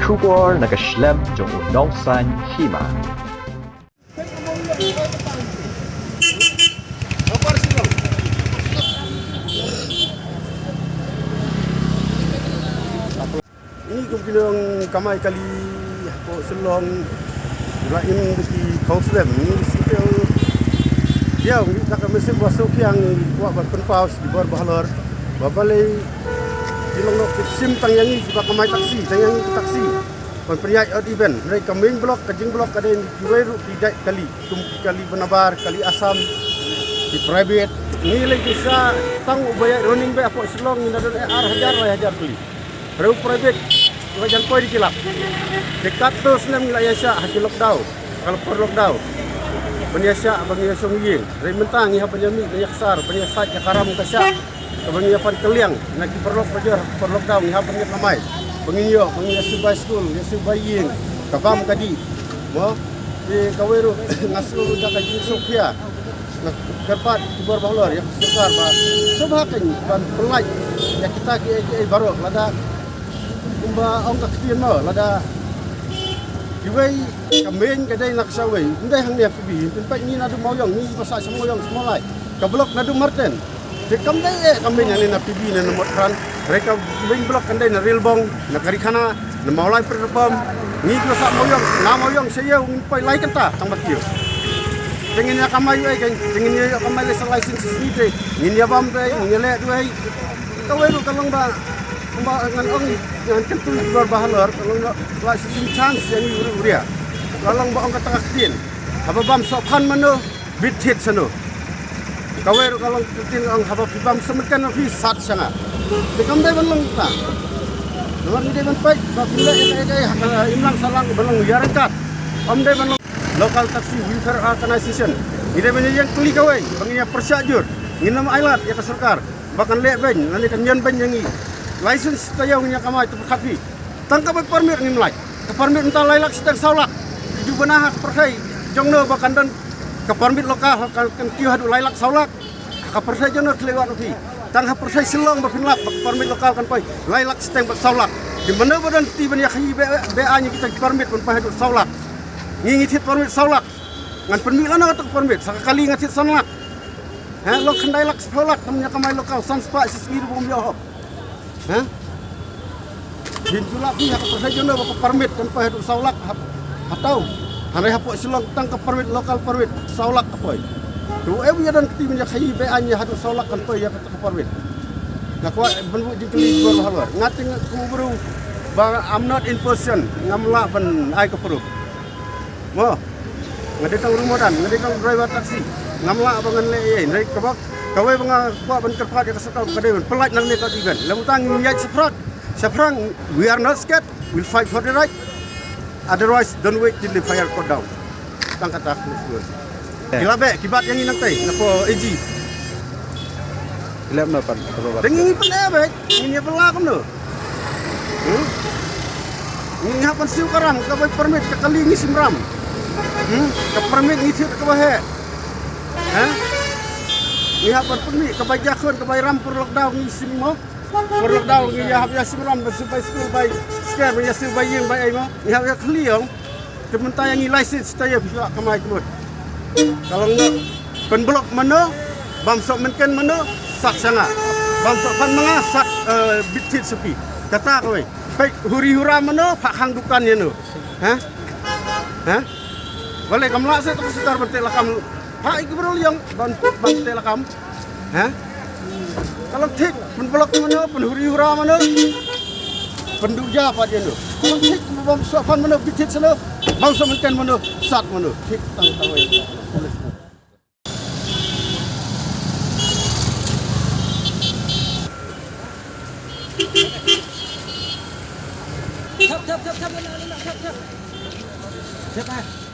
出国那个 Schlemm 中农山希嘛。Ini kemudian kamai kali apa selong Ibrahim di Kausem ini situ dia nak mesin basuh yang buat berpenpaus di bawah bahalor babalai di long sim tangyangi di kamai taksi tangyangi taksi penpriai out event mereka main blok kajing blok ada yang dijual tidak kali benabar kali asam di private ini lagi bisa tang bayar running bay apa selong ini ada hajar beli baru private wajan koi dikilap dekat terus nem wilayah hati lockdown kalau per lockdown penyiasa ngiyeng dari mentang iha penyami yaksar penyiasat yakaram kasya kebangiya pan keliang nak perlok pajar per lockdown iha penyiap kamai pengiyo subay school subay yeng kabam kadi mo di kaweru ngasul udah kaji sofia kerpat tibor bahlor yang sukar ba subhakan ban pelaj ya kita ki baru lada kumba ong kaktian mo lada Iway kamen kadai nak sawai ndai hang dia pibi tempat ni nadu moyong ni pasal semoyong semolai kablok nadu marten de kamdai kamen yang na pibi na motran mereka main blok kandai na rilbong na karikana na maulai perbam ni pasal moyong na moyong saya umpai lai kata tambah tio dengan ya kamai ai kan dengan ya kamai license ni de ni ya bam pe ni le duai kawai lu kalong ba ngan ong ngan kentu luar bahalor kalau la sim chance yang uria lalang ba ong ka taktin haba bam sophan mano bithit sano kawer kalau tin ong haba bam semekan fi sat sanga de kam dai balong ta nomor ni dai ban pai ba bila imlang salang balong yarankat om dai balong local taxi welfare organization ni dai yang kuli kawai banginya persyajur nginam ailat ya ka sarkar bahkan le ben nanti kan yan ben yang license tayo nya kamay to khapi tangka ba permit ni mlai ka permit unta lailak sitar saulak ju banah perkai jongno bakandan ka permit lokal kan kiu hadu lailak saulak ka persai jono kelewat upi tangha persai selong ba pinlak ka permit lokal kan pai lailak sitar saulak di mana badan ti ban ya khi ba nya kita permit pun pai hadu saulak ngi thit permit saulak ngan permit lana ka permit sakali ngatit sanlak ha lo khandai lak saulak tamnya kamay lokal sanspa sisir bom yo ha jinjula pi hak persai jono ba permit kan pai hadu saulak atau hanai hapok silong tang ka permit lokal permit saulak apoi tu ya dan ti menja khai be anya hadu saulak kan pai ya ka permit na ko benbu jikli gor halwar ngating kuburu ba I'm not in person ngamla ban ai ka perut mo ngade tang rumodan ngade tang driver taksi ngamla bangan le nai ka bak kawai banga kuat ban kerpat ya kasakau kadai pelaj nang nekat event lamutang nyai seprang we are not scared we'll fight for the right otherwise don't wait till the fire go down tang kata aku kilabe kibat yang inang tai napo AG Ilem na pan dengi pele ini pela kam no ini hapan siu karam ka bai permit ka kali ngi simram ka permit ngi thit ka bahe ha ni hapan permit ka bai jakon ka bai ram per lockdown ngi simmo per lockdown ngi ya habya simram bersubai school bai scare bai siu bai yeng bai ai mo ni habya kliong kementai ngi license taya bisa kamai kemut kalau enggak penblok mana bamsok menken mana sak sanga bamsok pan manga sak bitit sepi kata kowe baik huri-hura mana pak hang dukannya no ha boleh kamla saya terus setar bentel lakam ha iki bro yang bentel lakam ha kalau tik penblok mana penhuri-hura mana penduja apa dia no kalau tik bamsok pan mana bitit sana bamsok menken mana sak mana tik tang tawe Thấp. Siap,